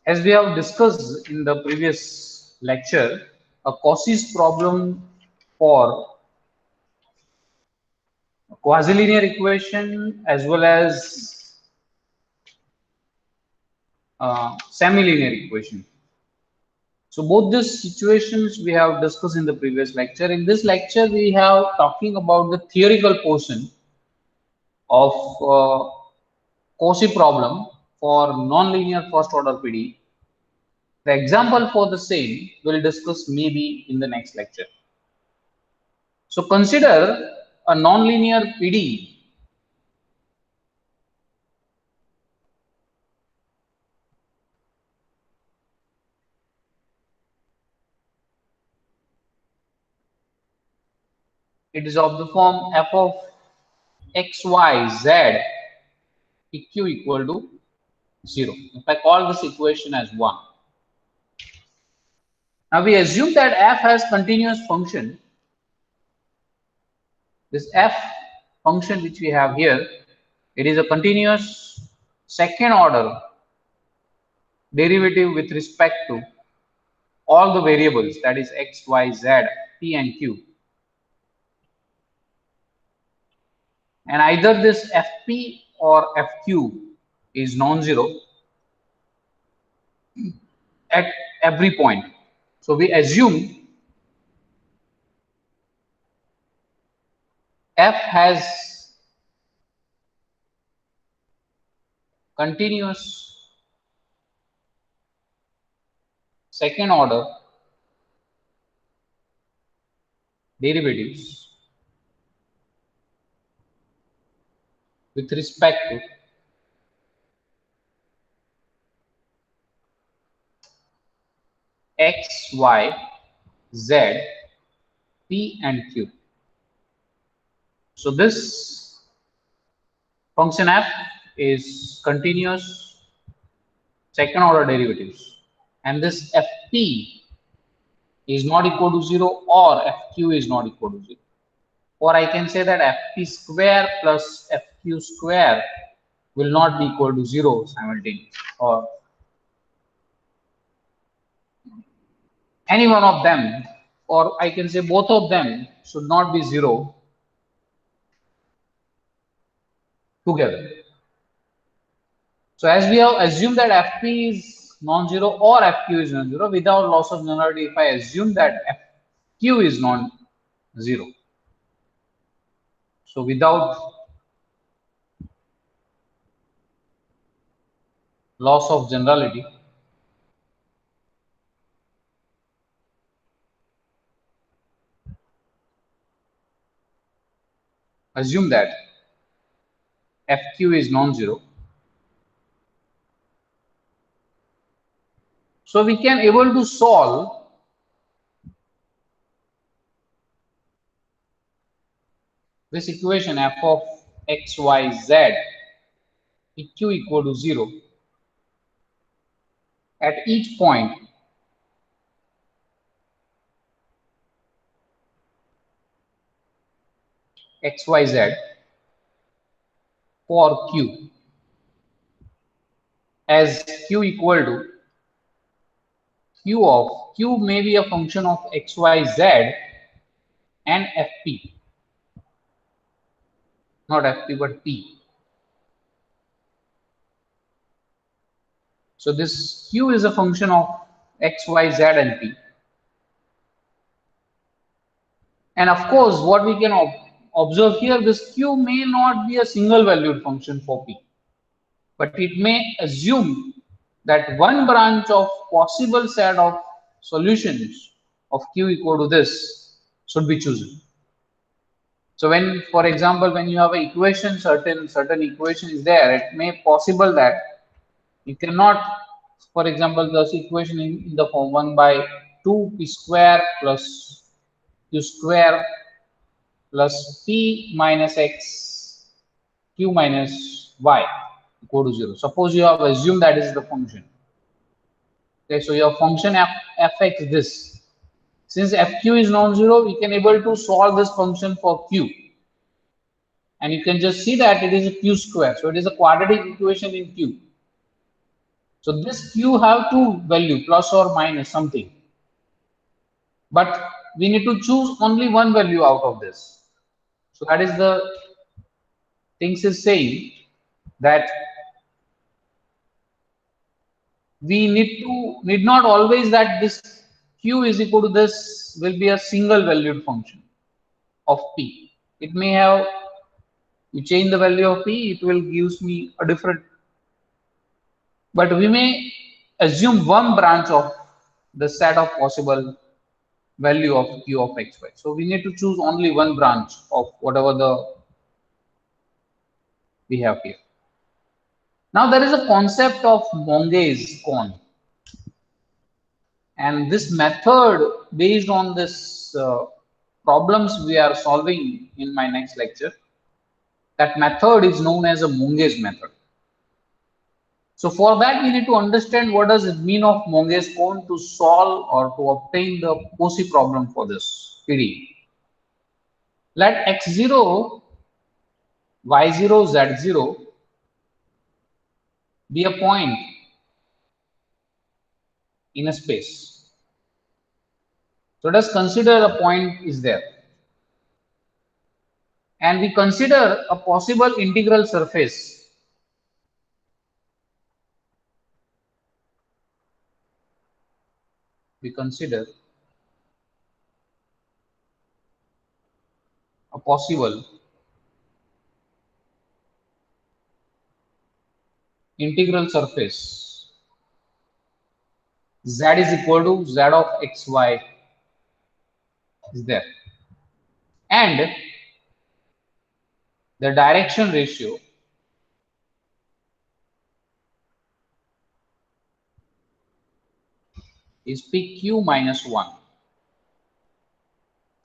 As we have discussed in the previous lecture, a Cauchy's problem for a quasi-linear equation as well as semi-linear equation. So both these situations we have discussed in the previous lecture. In this lecture, we have talking about the theoretical portion of Cauchy problem for non-linear first order PDE. The example for the same we'll discuss maybe in the next lecture. So consider a non-linear PDE. It is of the form f of x, y, z pq equal to 0. If I call this equation as 1. Now we assume that f has continuous function. This f function which we have here, it is a continuous second order derivative with respect to all the variables, that is x, y, z, p and q. And either this fp or fq is non-zero at every point. So we assume f has continuous second order derivatives with respect to x, y, z, p and q. So this function f is continuous second order derivatives, and this fp is not equal to 0 or fq is not equal to 0. Or I can say that fp square plus fq square will not be equal to 0 simultaneously, or any one of them, or I can say both of them should not be 0 together. So as we have assumed that fp is non-zero or fq is non-zero, without loss of generality, if I assume that fq is non-zero, so without loss of generality, assume that fq is non-zero, so we can able to solve this equation f of x, y, z pq equal to 0 at each point x, y, z for q, as q equal to q may be a function of x, y, z and fp, not fp but p. So this q is a function of x, y, z and p. And of course, what we can observe here, this q may not be a single valued function for p, but it may assume that one branch of possible set of solutions of q equal to this should be chosen. So when, for example, when you have an equation, certain equation is there, it may possible that you cannot, for example, this equation in the form 1 by 2 p square plus q square plus p minus x q minus y equal to 0. Suppose you have assumed that is the function. Okay, so your function fx is this. Since fq is non-zero, we can able to solve this function for q. And you can just see that it is a q square. So it is a quadratic equation in q. So this q have to value plus or minus something, but we need to choose only one value out of this. So that is the things is saying that we need not always that this q is equal to this will be a single valued function of p. It may have, you change the value of p, it will gives me a different, but we may assume one branch of the set of possible value of q of xy. So we need to choose only one branch of whatever the we have here. Now there is a concept of Monge's cone, and this method based on this problems we are solving in my next lecture, that method is known as a Monge's method. So for that we need to understand what does it mean of Monge's cone to solve or to obtain the Cauchy problem for this PD. Let x0, y0, z0 be a point in a space. So let us consider a point is there, and we consider a possible integral surface. We consider a possible integral surface z is equal to z of xy is there, and the direction ratio is pq minus 1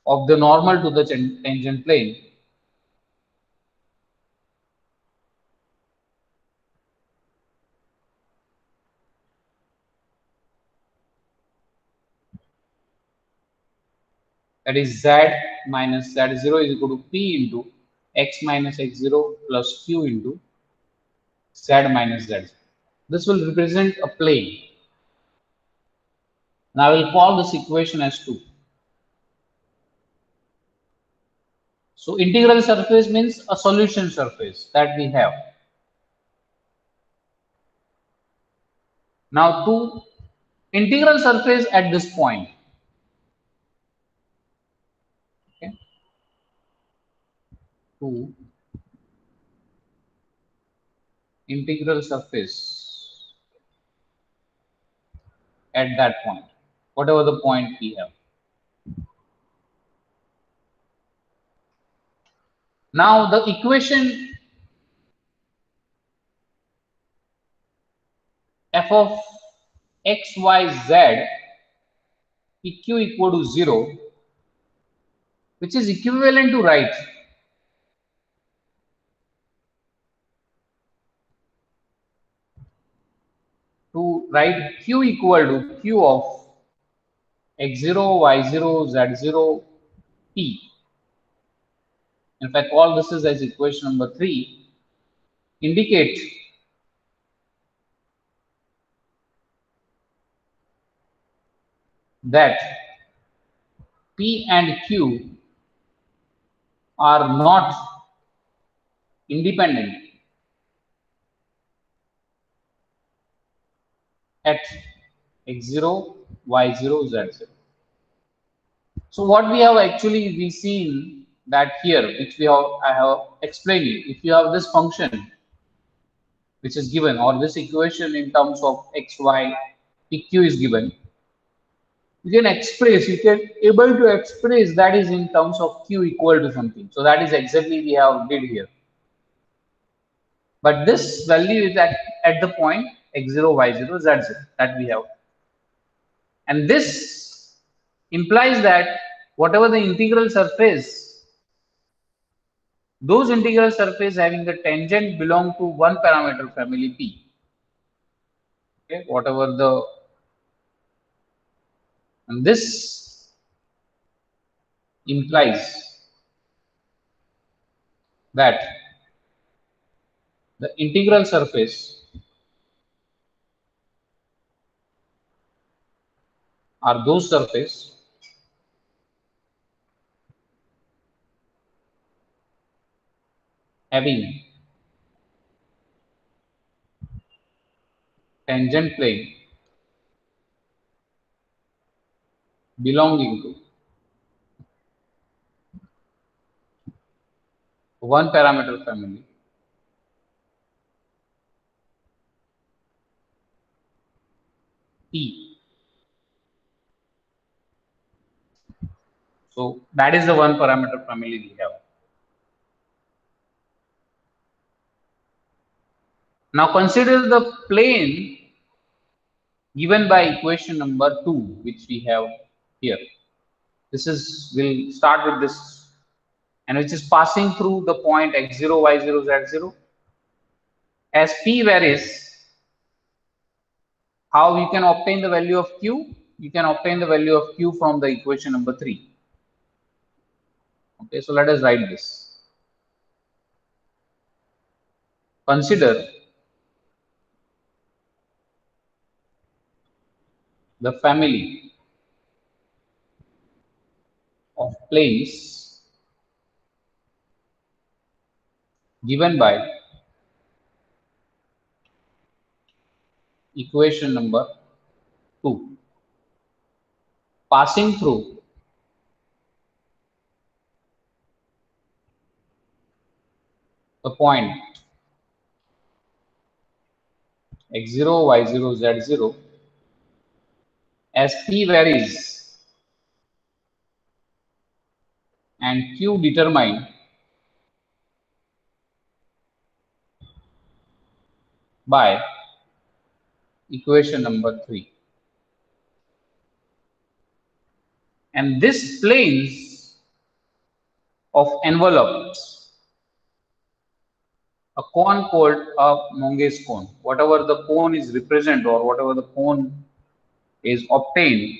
of the normal to the tangent plane that is z minus z0 is equal to p into x minus x0 plus q into z minus z0. This will represent a plane. Now I will call this equation as 2. So integral surface means a solution surface that we have. Now to integral surface at this point, okay, to integral surface at that point, whatever the point we have. Now the equation f of x, y, z pq equal to 0, which is equivalent to write q equal to q of x0, y0, z0, p. In fact, all this is as equation number 3, indicate that p and q are not independent at x0, y0, z0. So what we have actually we seen that here, which we have I have explained you. If you have this function which is given, or this equation in terms of x, y, pq is given, you can express, you can able to express that is in terms of q equal to something. So that is exactly we have did here. But this value is at the point x0, y0, z0 that we have. And this implies that whatever the integral surface, those integral surface having the tangent belong to one parameter family P. Okay, whatever the, and this implies that the integral surface are those surfaces having tangent plane belonging to one parameter family P. So that is the one parameter family we have. Now consider the plane given by equation number 2, which we have here. This is, we'll start with this, and which is passing through the point x0, y0, z0. As P varies, how you can obtain the value of Q? You can obtain the value of Q from the equation number 3. Okay, so let us write this. Consider the family of planes given by equation number 2, passing through the point x0, y0, z0. As P varies and Q determined by equation number 3. And this planes of envelopes a cone called a Monge cone. Whatever the cone is represent, or whatever the cone is obtained,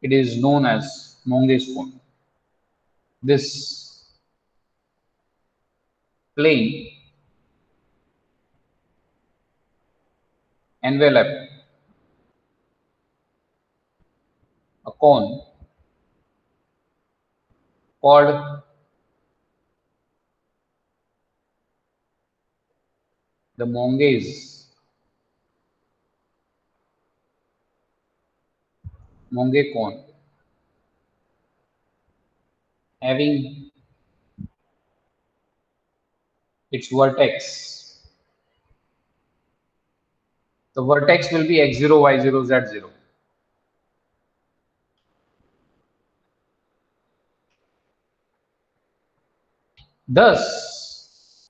it is known as Monge cone. This plane envelope a cone called the Monge cone, having its vertex. The vertex will be x0, y0, z0. Thus,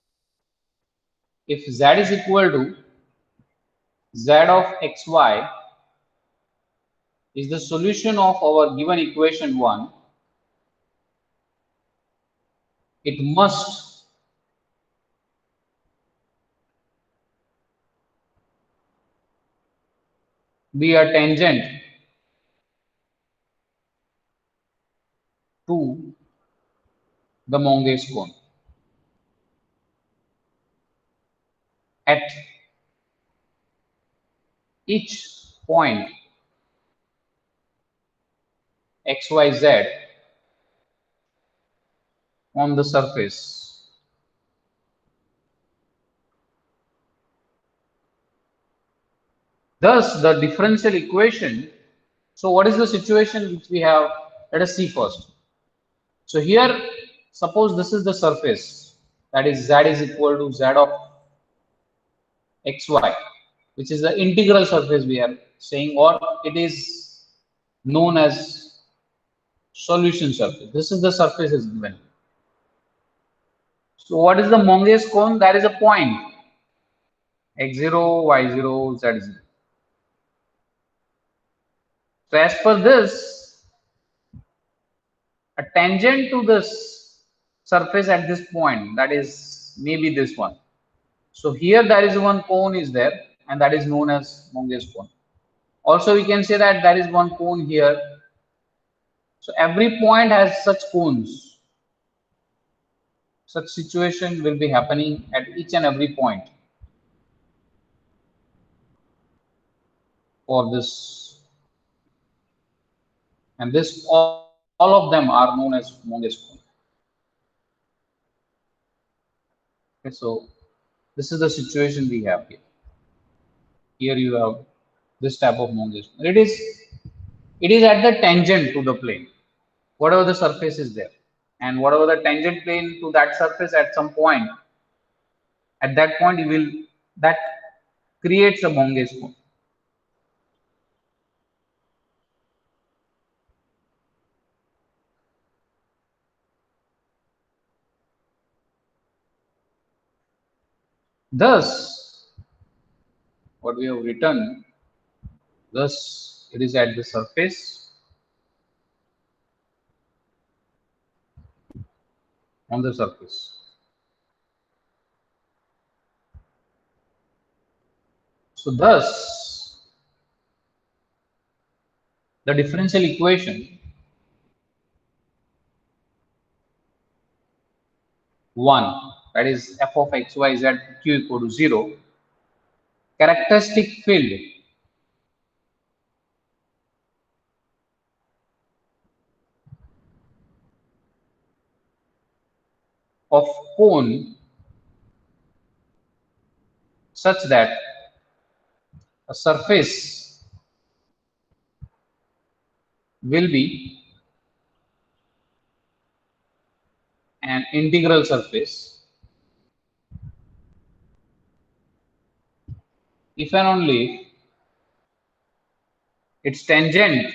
if z is equal to z of xy is the solution of our given equation 1, it must be a tangent to the Monge cone. At each point xyz on the surface, thus the differential equation. So what is the situation which we have? Let us see first. So here, suppose this is the surface, that is z is equal to z of xy, which is the integral surface we are saying, or it is known as solution surface. This is the surface is given. So what is the Monge cone? That is a point x0, y0, z0. So as per this, a tangent to this surface at this point, that is maybe this one. So here there is one cone is there, and that is known as Monge cone. Also we can say that there is one cone here. So every point has such cones. Such situation will be happening at each and every point for this and this all of them are known as Monge Cone. Okay, so this is the situation we have here. Here you have this type of Monge Cone. It is at the tangent to the plane, whatever the surface is there, and whatever the tangent plane to that surface at some point. At that point, you will that creates a Monge cone. Thus, what we have written, thus it is at the surface on the surface. So thus the differential equation 1, that is f of x y z q equal to 0, characteristic field of cone such that a surface will be an integral surface if and only if its tangent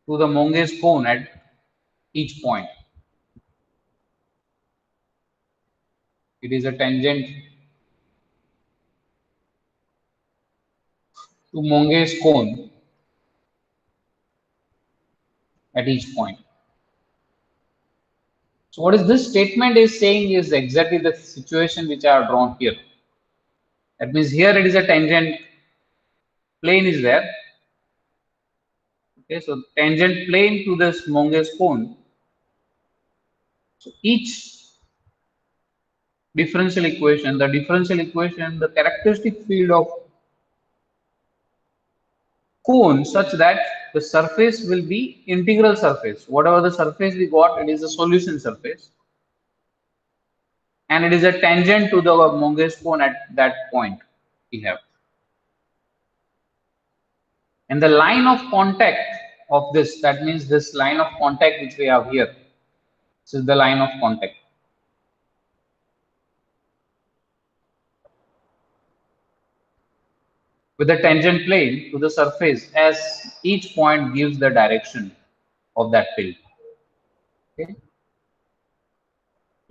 to the Monge cone at each point. It is a tangent to Monge cone at each point. So what is this statement is saying is exactly the situation which I have drawn here. That means here it is a tangent plane is there. Okay, so tangent plane to this Monge cone. So each differential equation, the characteristic field of cone such that the surface will be integral surface. Whatever the surface we got, it is a solution surface, and it is a tangent to the Monge cone at that point we have. And the line of contact of this, that means this line of contact which we have here, this is the line of contact with the tangent plane to the surface, as each point gives the direction of that field. Okay,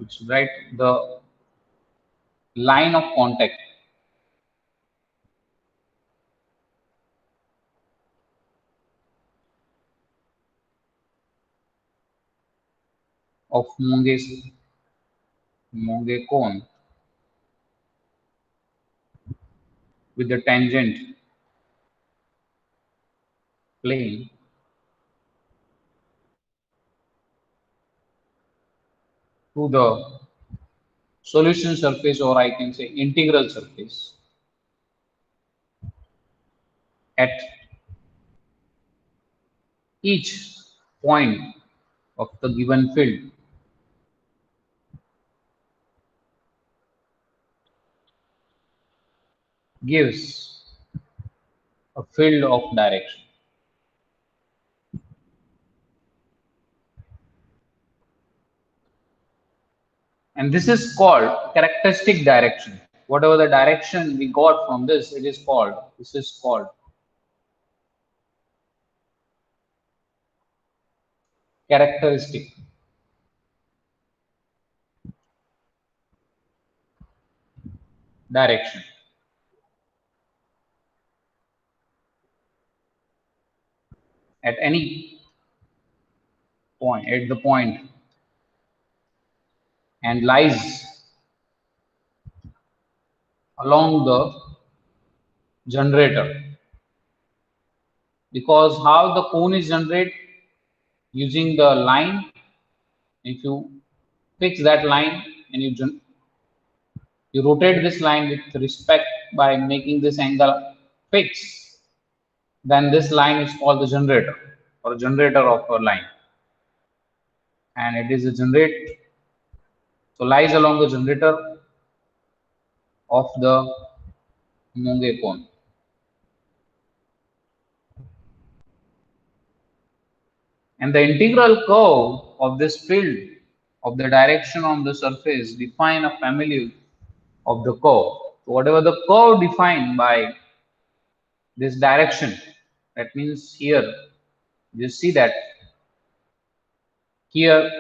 it's right, the line of contact of Monge cone with the tangent plane to the solution surface, or I can say integral surface at each point of the given field gives a field of direction. And this is called characteristic direction. Whatever the direction we got from this, this is called characteristic direction at any point, at the point, and lies along the generator. Because how the cone is generated, using the line, if you fix that line and you rotate this line with respect by making this angle fixed, then this line is called the generator or generator of a line, and it is a generate, so lies along the generator of the Monge cone. And the integral curve of this field of the direction on the surface define a family of the curve. So whatever the curve defined by this direction, that means here you see that here,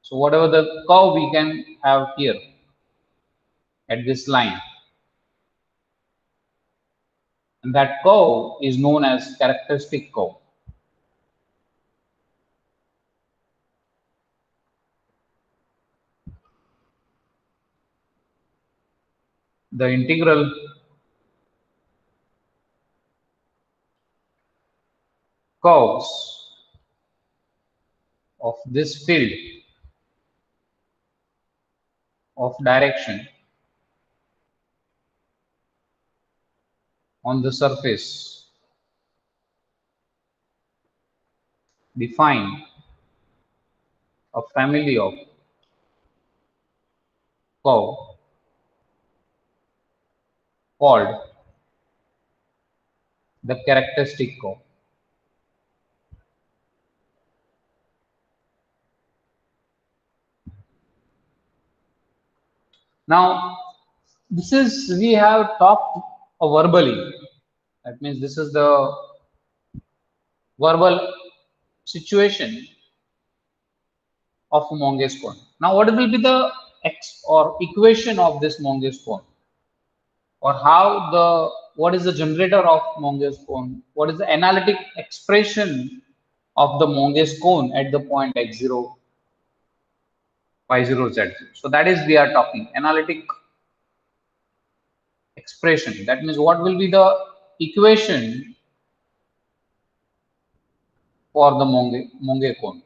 so whatever the curve we can have here at this line, and that curve is known as characteristic curve. The integral curves of this field of direction on the surface define a family of curve called the characteristic curve. Now, this is we have talked verbally. That means this is the verbal situation of Monge's cone. Now, what will be the x or equation of this Monge's cone, or how the what is the generator of Monge's cone? What is the analytic expression of the Monge's cone at the point x0, y0, z0? So that is we are talking analytic expression. That means what will be the equation for the Monge cone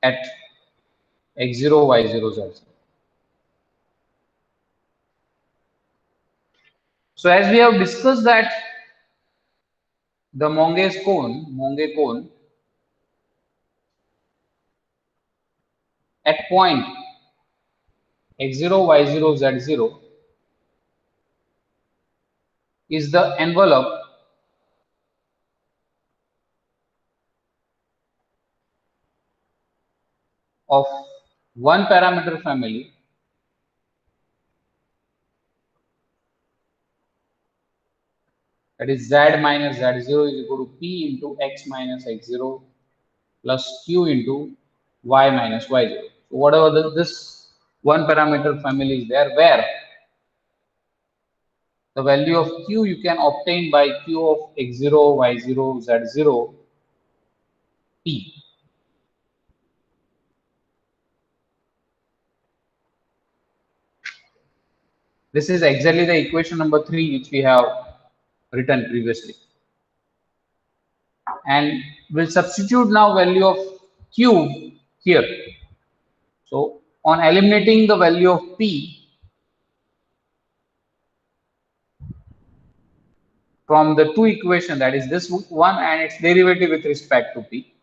at x0, y0, z0. So as we have discussed that the Monge cone at point x0, y0, z0 is the envelope of one parameter family that is z minus z0 is equal to p into x minus x0 plus q into y minus y0. So whatever this one parameter family is there, where the value of q you can obtain by q of x0, y0, z0, p. This is exactly the equation number 3 which we have written previously. And we'll substitute now value of q here. So on eliminating the value of p from the two equation, that is this one and its derivative with respect to p.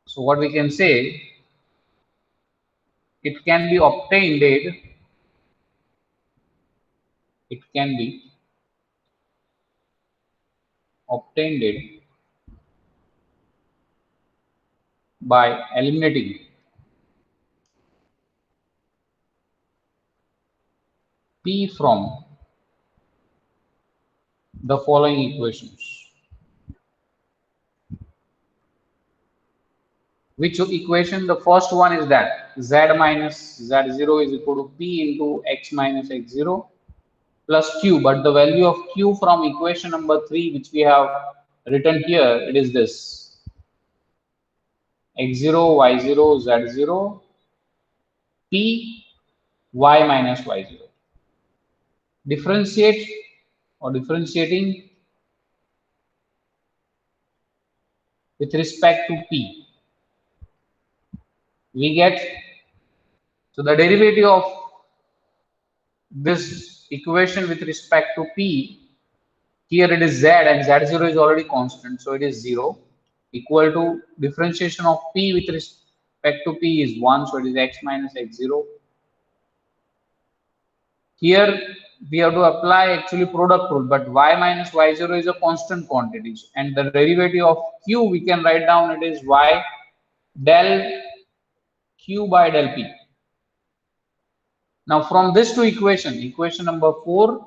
So what we can say, it can be obtained, by eliminating p from the following equations. Which equation? The first one is that z minus z0 is equal to p into x minus x0 plus q, but the value of q from equation number 3 which we have written here, it is this x0, y0, z0, p, y minus y0. Differentiate or differentiating with respect to p, we get, so the derivative of this equation with respect to p. Here it is z, and z0 is already constant, so it is 0, equal to differentiation of p with respect to p is 1, so it is x minus x0. Here we have to apply actually product rule, but y minus y0 is a constant quantity, and the derivative of q we can write down, it is y del q by del p. Now from this two equation number 4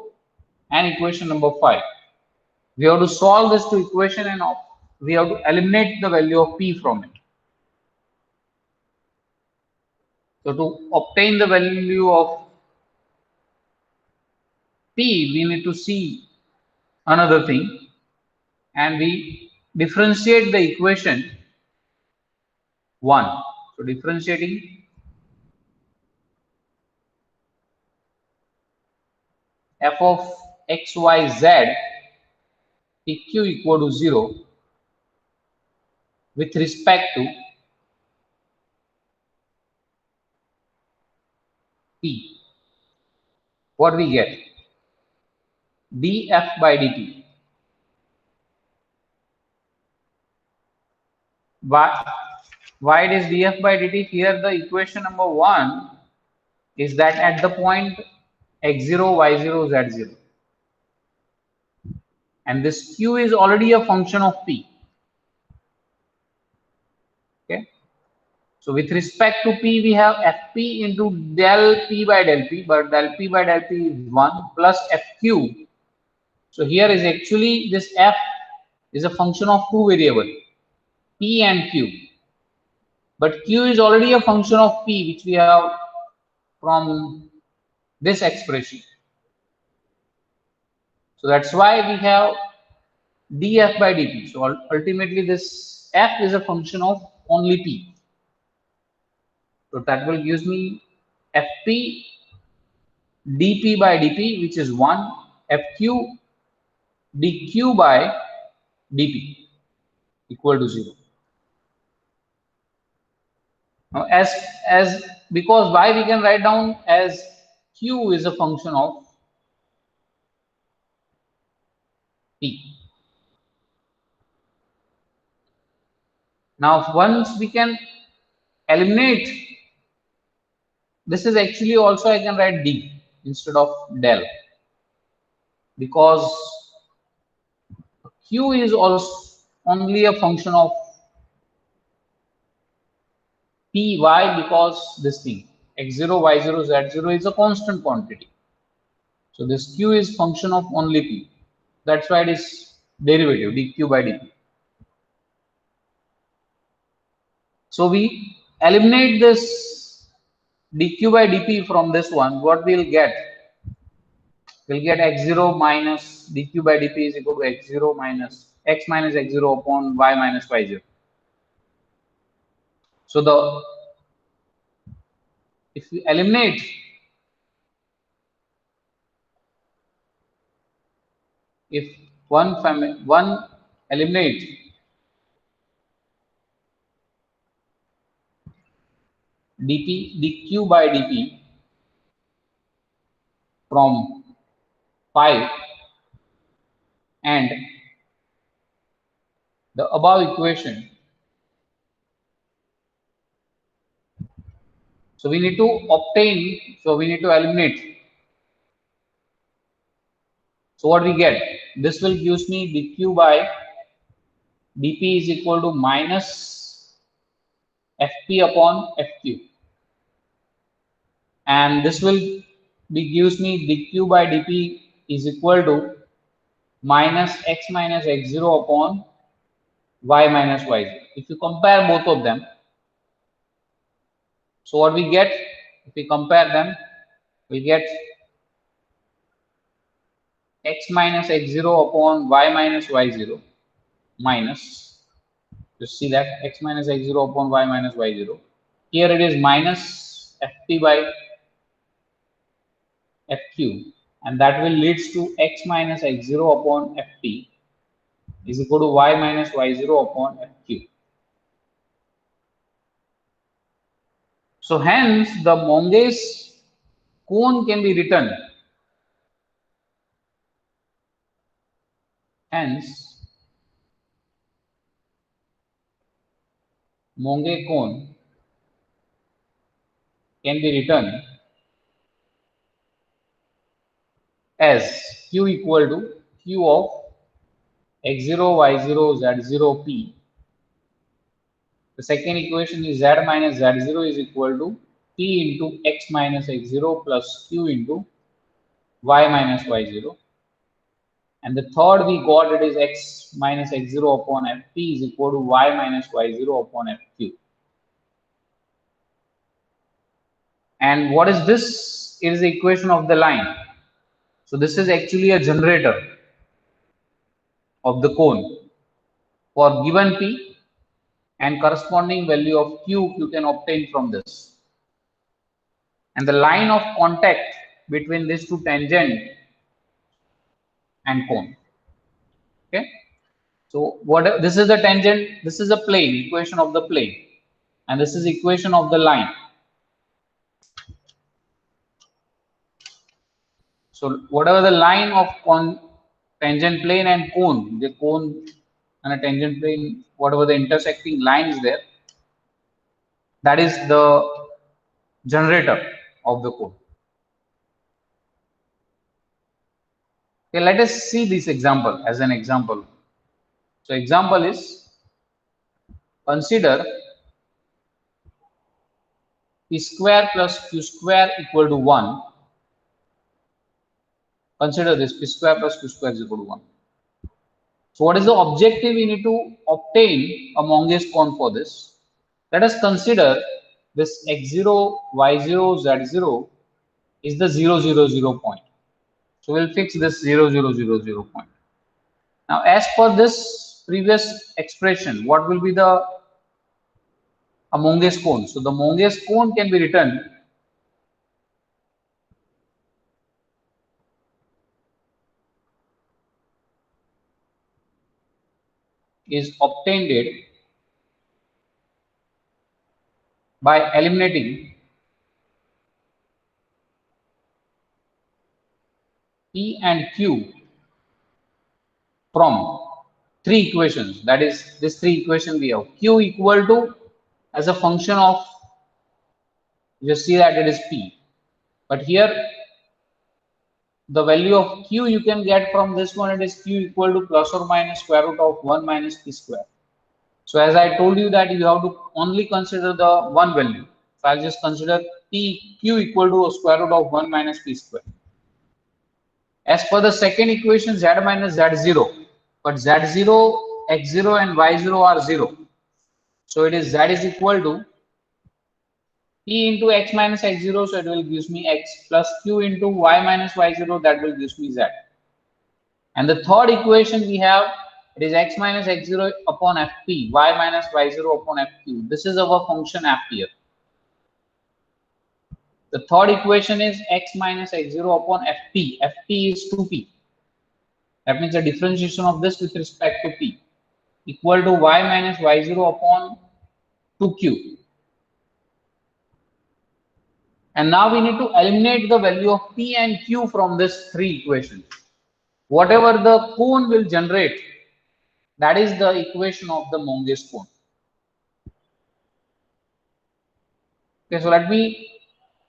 and equation number 5, we have to solve this two equation, and we have to eliminate the value of p from it. So to obtain the value of p, we need to see another thing, and we differentiate the equation 1. So differentiating f of x, y, z pq equal to 0 with respect to p. What we get? df by dt. Why it is df by dt? Here the equation number 1 is that at the point x0, y0, z0, and this q is already a function of p. Okay, so with respect to p, we have fp into del p by del p, but del p by del p is 1 plus fq. So here is actually this f is a function of two variables, p and q, but q is already a function of p, which we have from this expression. So that's why we have df by dt. So ultimately this f is a function of only p. So that will give me fp dp by dp, which is 1, fq dq by dp equal to 0. Now as because why we can write down as q is a function of p. Now once we can eliminate, this is actually also I can write d instead of del, because q is also only a function of p. Why? Because this thing x0, y0, z0 is a constant quantity. So this q is function of only p. That's why it is derivative dq by dp. So we eliminate this dq by dp from this one. What we'll get? We'll get x0 minus dq by dp is equal to x0 minus x minus x0 upon y minus y0. So if we eliminate, if one eliminate dq by dp from 5 and the above equation, so we need to obtain, so we need to eliminate. So what we get? This will give me dq by dp is equal to minus fp upon fq, and this will gives me dq by dp is equal to minus x minus x0 upon y minus y0. If you compare both of them, so what we get, if we compare them, we get x minus x0 upon y minus y0 minus, just see that x minus x0 upon y minus y0. Here it is minus fp by fq, and that will leads to x minus x0 upon fp is equal to y minus y0 upon fq. So hence the Monge's cone can be written Hence, Monge cone can be written as Q equal to Q of x0, y0, z0, p. The second equation is z minus z0 is equal to p into x minus x0 plus q into y minus y0. And the third we got it is x minus x0 upon fp is equal to y minus y0 upon fq. And what is this? It is the equation of the line. So this is actually a generator of the cone for given p, and corresponding value of q you can obtain from this. And the line of contact between these two tangent and cone. Okay. So what this is the tangent, this is a plane, equation of the plane, and this is equation of the line. So whatever the line of tangent plane and cone, the cone and a tangent plane, whatever the intersecting line is there, that is the generator of the cone. Okay, let us see this example as an example. So example is, consider p square plus q square equal to 1. Consider this, p square plus q square is equal to 1. So what is the objective we need to obtain a Monge cone for this? Let us consider this x0, y0, z0 is the 0, 0, 0 point. So we'll fix this 0, 0, 0, 0 point. Now as per this previous expression, what will be the a Monge cone? So the Monge cone can be written is obtained by eliminating P and Q from three equations. That is, this three equation we have Q equal to, as a function of, you see that it is P, but here the value of Q you can get from this one, it is Q equal to plus or minus square root of 1 minus P square. So as I told you that you have to only consider the one value. So I'll just consider Q equal to square root of 1 minus P square. As per the second equation, z minus z0, but z0, x0 and y0 are 0. So it is z is equal to p into x minus x0, so it will give me x, plus q into y minus y0, that will give me z. And the third equation we have, it is x minus x0 upon fp, y minus y0 upon fq. This is our function f here. The third equation is x minus x0 upon fp. fp is 2p. That means the differentiation of this with respect to p equal to y minus y0 upon 2q. And now we need to eliminate the value of p and q from this three equations. Whatever the cone will generate, that is the equation of the Monge cone. Okay, so let me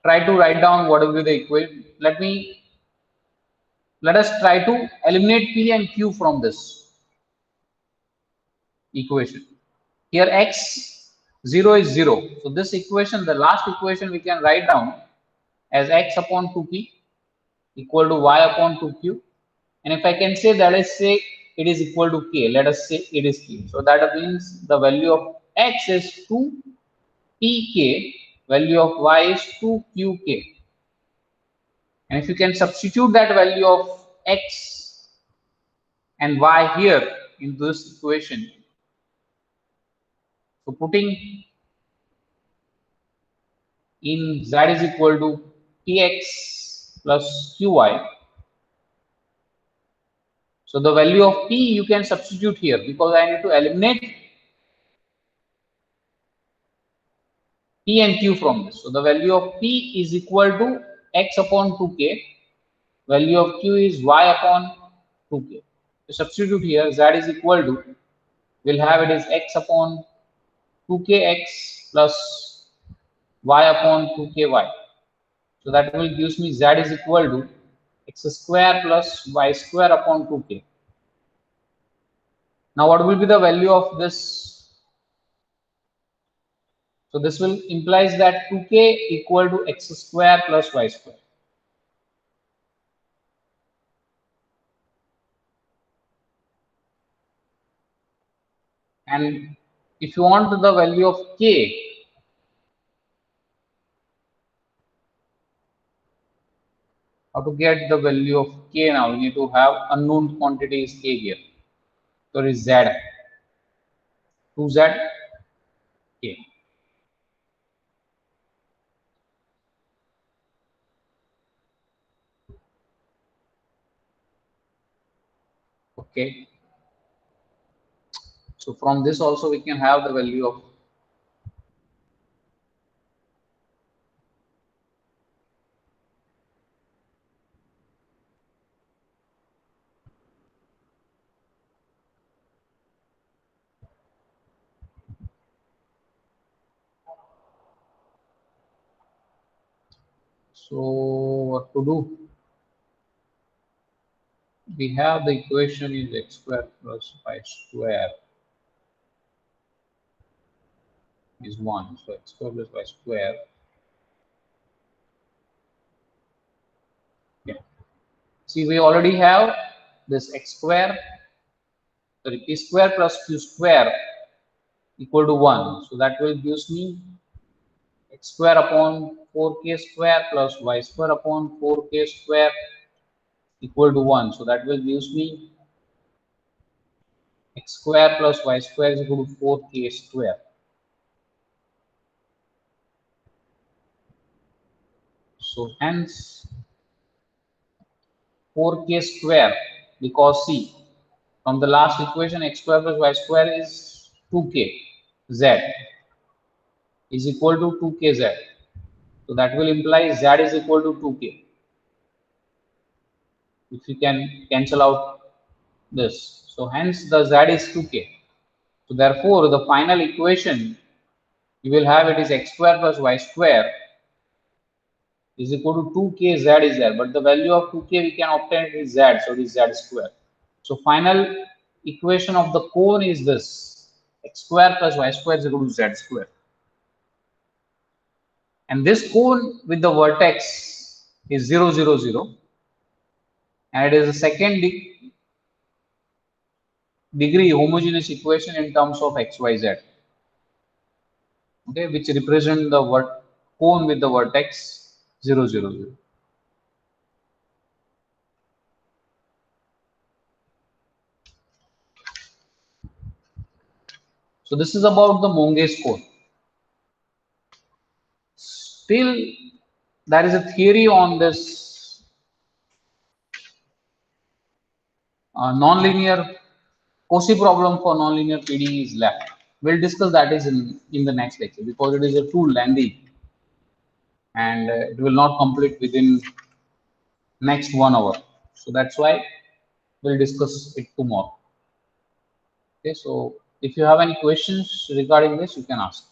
try to write down what will be the equation. Let us try to eliminate p and q from this equation. Here x0 is 0. So this equation, the last equation, we can write down as x upon 2p equal to y upon 2q. And if I can say that is, say it is equal to k, let us say it is k. So that means the value of x is 2pk, value of y is 2qk. And if you can substitute that value of x and y here in this equation, so putting in z is equal to px plus qy. So the value of p you can substitute here, because I need to eliminate p and q from this. So the value of p is equal to x upon 2k, value of q is y upon 2k. to substitute here, z is equal to, we'll have it is x upon 2kx plus y upon 2ky. So that will gives me z is equal to x square plus y square upon 2k. Now what will be the value of this? So this will implies that 2k equal to x square plus y square. And if you want the value of k, how to get the value of k now? We need to have unknown quantity is k here. So it is z, 2z k. Okay. So from this also we can have the value of, so what to do? We have the equation is x square plus y square is 1. So x square plus y square. Yeah. See, we already have this x square, sorry, p square plus q square equal to 1. So that will gives me x square upon 4k square plus y square upon 4k square equal to 1. So that will gives me x square plus y square is equal to 4k square. So hence 4k square, because see, from the last equation x square plus y square is 2k z is equal to 2kz. So that will imply z is equal to 2k. If you can cancel out this, so hence the z is 2k. So therefore the final equation you will have it is x square plus y square is equal to 2k z is there, but the value of 2k we can obtain it is z, so it is z square. So final equation of the cone is this, x square plus y square is equal to z square. And this cone with the vertex is 0, 0, 0, and it is the second degree homogeneous equation in terms of x, y, z. Okay, which represent the cone with the vertex 0, 0, 0. So this is about the Monge cone. Still, there is a theory on this nonlinear Cauchy problem for nonlinear PDE is left. We'll discuss that is in the next lecture because it is a too lengthy and it will not complete within next 1 hour. So that's why we'll discuss it tomorrow. Okay, so if you have any questions regarding this, you can ask.